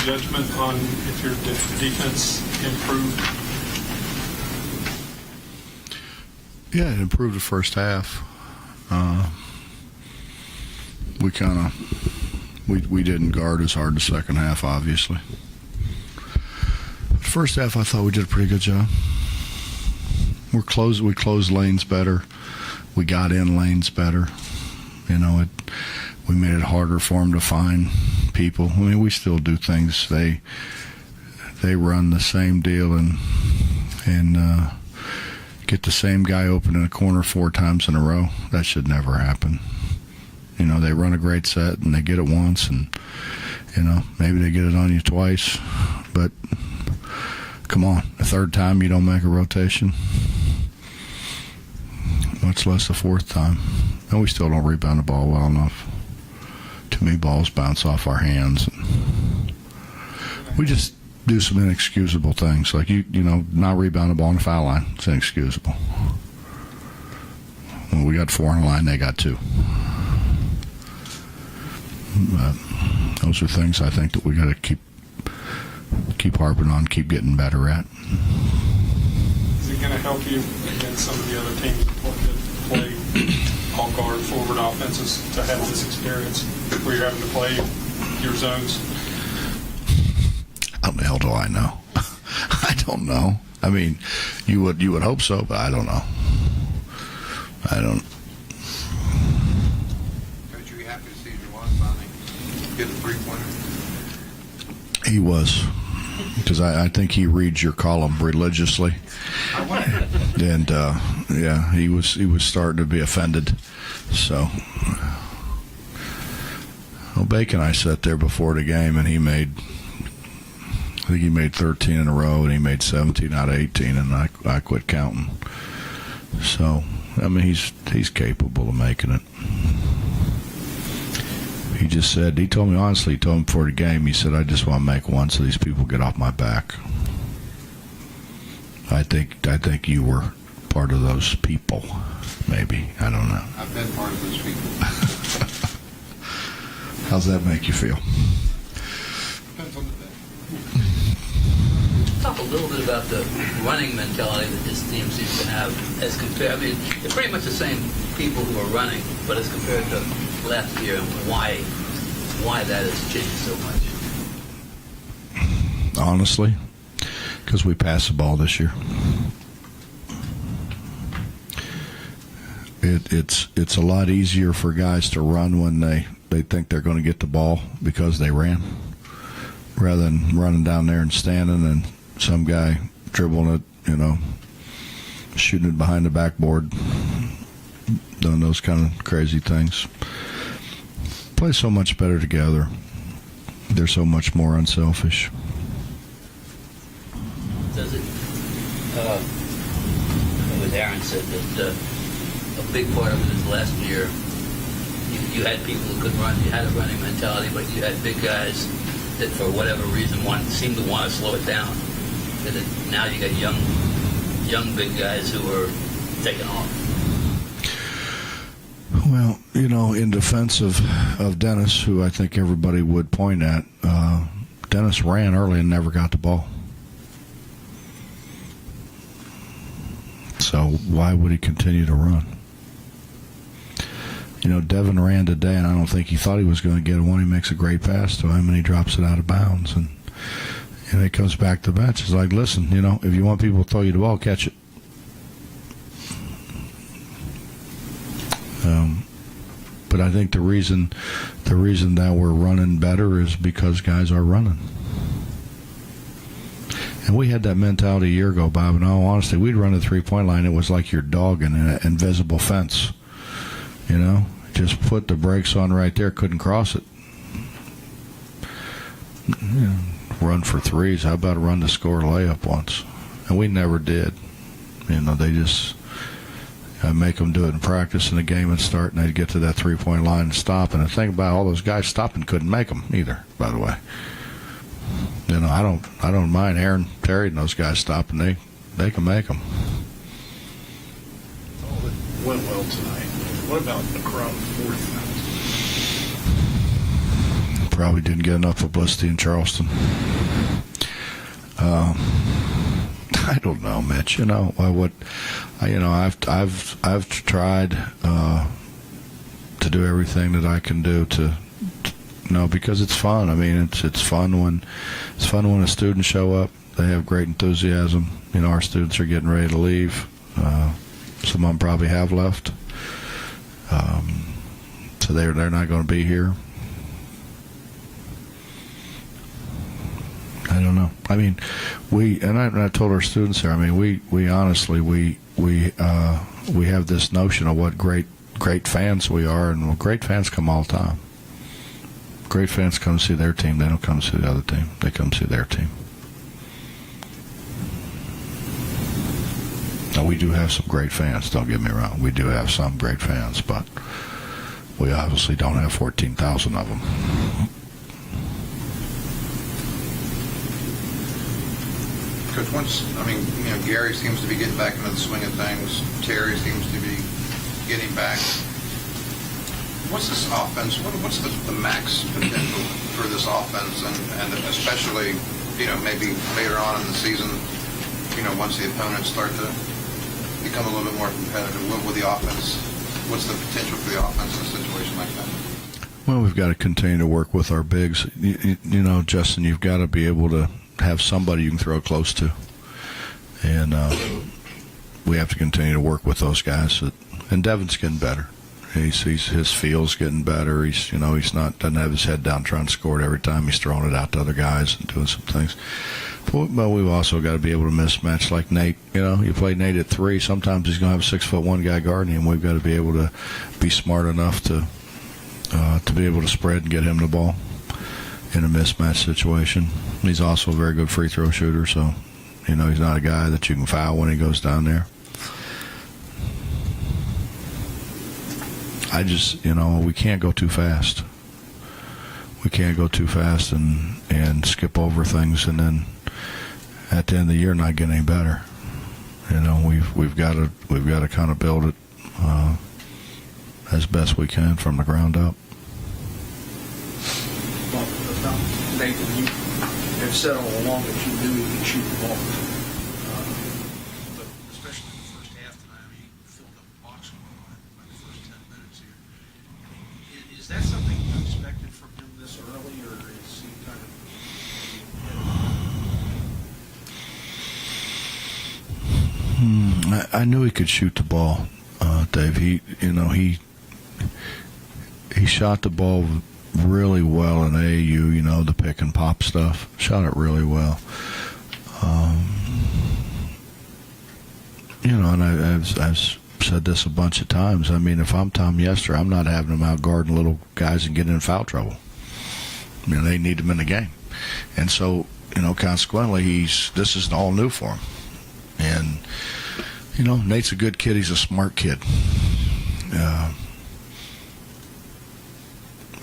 judgment on if your defense improved? Yeah, it improved the first half. We didn't guard as hard the second half, obviously. The first half, I thought we did a pretty good job. We closed lanes better. We got in lanes better. We made it harder for them to find people. I mean, we still do things. They run the same deal and get the same guy open in a corner 4 times in a row. That should never happen. They run a great set and they get it once, and maybe they get it on you twice. But come on, the third time you don't make a rotation, much less the fourth time. And we still don't rebound the ball well enough. Too many balls bounce off our hands. We just do some inexcusable things, like not rebound the ball on the foul line. It's inexcusable. When we got 4 on the line, they got 2. But those are things I think that we got to keep harping on, keep getting better at. Is it going to help you against some of the other teams that play all guard forward offenses to have this experience where you're having to play your zones? How the hell do I know? I don't know. I mean, you would hope so, but I don't know. I don't. Coach, were you happy to see Juwan finally get a 3-pointer? He was, because I think he reads your column religiously, and yeah, he was starting to be offended. So, well, Bacon and I sat there before the game, and I think he made 13 in a row, and he made 17 out of 18, and I quit counting. So, I mean, he's capable of making it. He just said, he told me honestly, before the game, he said, I just want to make one so these people get off my back. I think you were part of those people, maybe. I don't know. I've been part of those people. How's that make you feel? Depends on the day. Talk a little bit about the running mentality that this team seems to have as compared. I mean, they're pretty much the same people who are running, but as compared to last year, why that has changed so much? Honestly, because we pass the ball this year. It's a lot easier for guys to run when they think they're going to get the ball because they ran, rather than running down there and standing and some guy dribbling it, shooting it behind the backboard, doing those kind of crazy things. Play so much better together. They're so much more unselfish. Does it? As Aaron said, that a big part of it is last year you had people who could run. You had a running mentality, but you had big guys that, for whatever reason, seemed to want to slow it down. Now you got young big guys who are taking off. Well, in defense of Dennis, who I think everybody would point at, Dennis ran early and never got the ball. So why would he continue to run? Devin ran today, and I don't think he thought he was going to get one. He makes a great pass to him, and he drops it out of bounds. And he comes back to the bench. It's like, listen, if you want people to throw you the ball, catch it. But I think the reason that we're running better is because guys are running. And we had that mentality a year ago, Bob, and all honesty, we'd run the 3-point line. It was like your dog in an invisible fence. Just put the brakes on right there, couldn't cross it. Run for threes. How about a run to score a layup once? And we never did. They just make them do it in practice in the game and start, and they'd get to that 3-point line and stop. And the thing about all those guys stopping, couldn't make them either, by the way. I don't mind Aaron, Terry, and those guys stopping. They can make them. Oh, it went well tonight. What about the crowd fourth? Probably didn't get enough publicity in Charleston. I don't know, Mitch. I've tried to do everything that I can do to because it's fun. I mean, it's fun when a student show up. They have great enthusiasm. Our students are getting ready to leave. Some of them probably have left, so they're not going to be here. I don't know. I mean, I told our students there. I mean, we honestly we have this notion of what great fans we are, and great fans come all the time. Great fans come see their team. They don't come see the other team. They come see their team. Now, we do have some great fans. Don't get me wrong. We do have some great fans, but we obviously don't have 14,000 of them. Coach, Gary seems to be getting back into the swing of things. Terry seems to be getting back. What's this offense? What's the max potential for this offense, and especially, maybe later on in the season, once the opponents start to become a little bit more competitive, what will the offense? What's the potential for the offense in a situation like that? Well, we've got to continue to work with our bigs. Justin, you've got to be able to have somebody you can throw close to, and we have to continue to work with those guys. And Devin's getting better. His feel's getting better. He's doesn't have his head down trying to score it every time. He's throwing it out to other guys and doing some things. But we've also got to be able to mismatch like Nate. You play Nate at 3. Sometimes he's going to have a 6'1" guy guarding him. We've got to be able to be smart enough to be able to spread and get him the ball in a mismatch situation. He's also a very good free throw shooter, so he's not a guy that you can foul when he goes down there. I just, we can't go too fast. We can't go too fast and skip over things, and then at the end of the year not get any better. We've got to kind of build it as best we can from the ground up. Well, Nathan, you have said all along that you knew he could shoot the ball. But especially in the first half tonight, he filled up the box score by the first 10 minutes here. Is that something you expected from him this early, or is he kind of... I knew he could shoot the ball, Dave. He shot the ball really well in AAU, the pick and pop stuff. Shot it really well. And I've said this a bunch of times. I mean, if I'm Tom Yester, I'm not having him out guarding little guys and getting in foul trouble. They need him in the game. And so, consequently, this is all new for him. And, Nate's a good kid. He's a smart kid.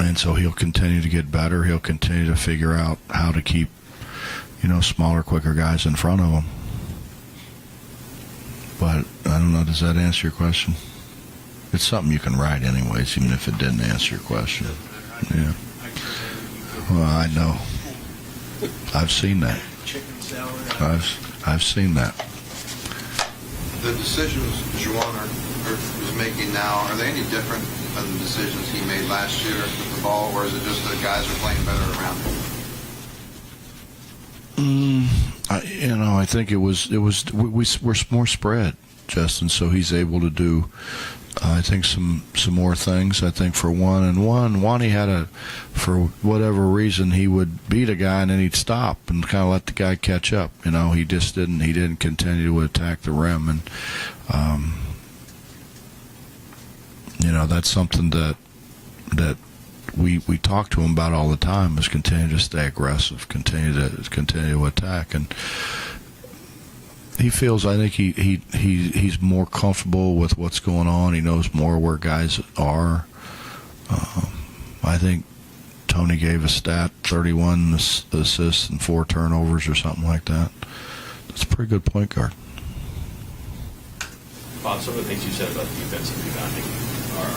And so he'll continue to get better. He'll continue to figure out how to keep, smaller, quicker guys in front of him. But I don't know, does that answer your question? It's something you can write anyways, even if it didn't answer your question. Yeah. Well, I know. I've seen that. I've seen that. The decisions Juwan is making now, are they any different than the decisions he made last year with the ball, or is it just that guys are playing better around him? I think we're more spread, Justin, so he's able to do, I think, some more things. I think for one he had for whatever reason, he would beat a guy and then he'd stop and kind of let the guy catch up. He just didn't continue to attack the rim, and that's something that we talk to him about all the time, is continue to stay aggressive, continue to attack. And he feels, I think he's more comfortable with what's going on. He knows more where guys are. I think Tony gave a stat, 31 assists and 4 turnovers or something like that. That's a pretty good point guard. Bob, some of the things you said about defensive rebounding are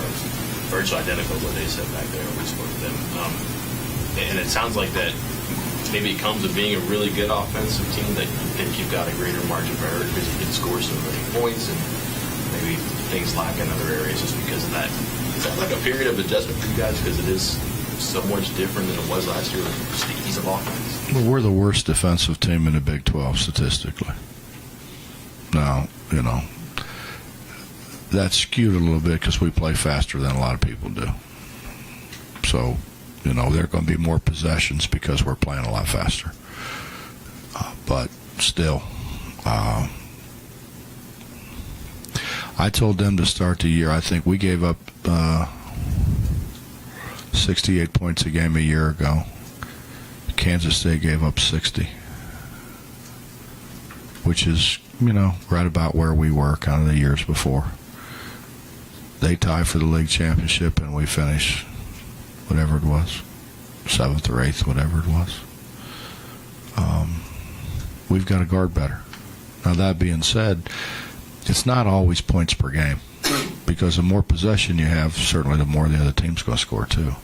virtually identical to what they said back there when we spoke to them. And it sounds like that maybe it comes with being a really good offensive team that you think you've got a greater margin of error because you can score so many points and maybe things lack in other areas just because of that. Is that like a period of adjustment for you guys because it is so much different than it was last year with just the ease of offense? Well, we're the worst defensive team in the Big 12 statistically. Now, that's skewed a little bit because we play faster than a lot of people do. So, there are going to be more possessions because we're playing a lot faster. But still, I told them to start the year. I think we gave up 68 points a game a year ago. Kansas State gave up 60, which is, right about where we were kind of the years before. They tie for the league championship, and we finish whatever it was, 7th or 8th, whatever it was. We've got to guard better. Now, that being said, it's not always points per game because the more possession you have, certainly the more the other team's going to score too.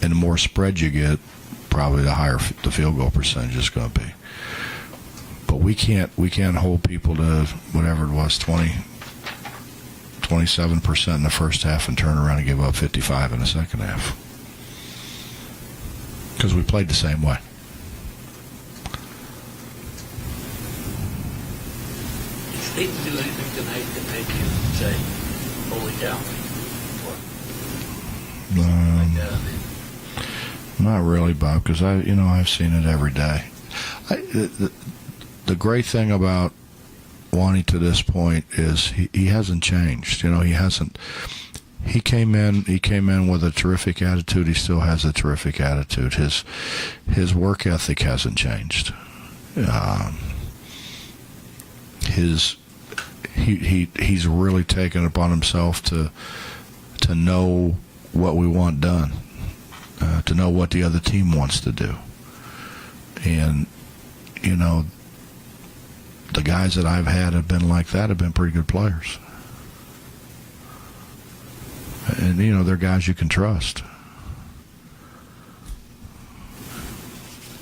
And the more spread you get, probably the higher the field goal percentage is going to be. But we can't hold people to whatever it was, 27% in the first half and turn around and give up 55 in the second half. Because we played the same way. Did State do anything tonight that made you say, holy cow? Not really, Bob, because I've seen it every day. The great thing about Wani to this point is he hasn't changed. He hasn't. He came in with a terrific attitude. He still has a terrific attitude. His work ethic hasn't changed. He's really taken it upon himself to know what we want done, to know what the other team wants to do. And, the guys that I've had have been like that, have been pretty good players. And, they're guys you can trust.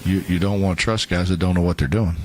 You don't want to trust guys that don't know what they're doing.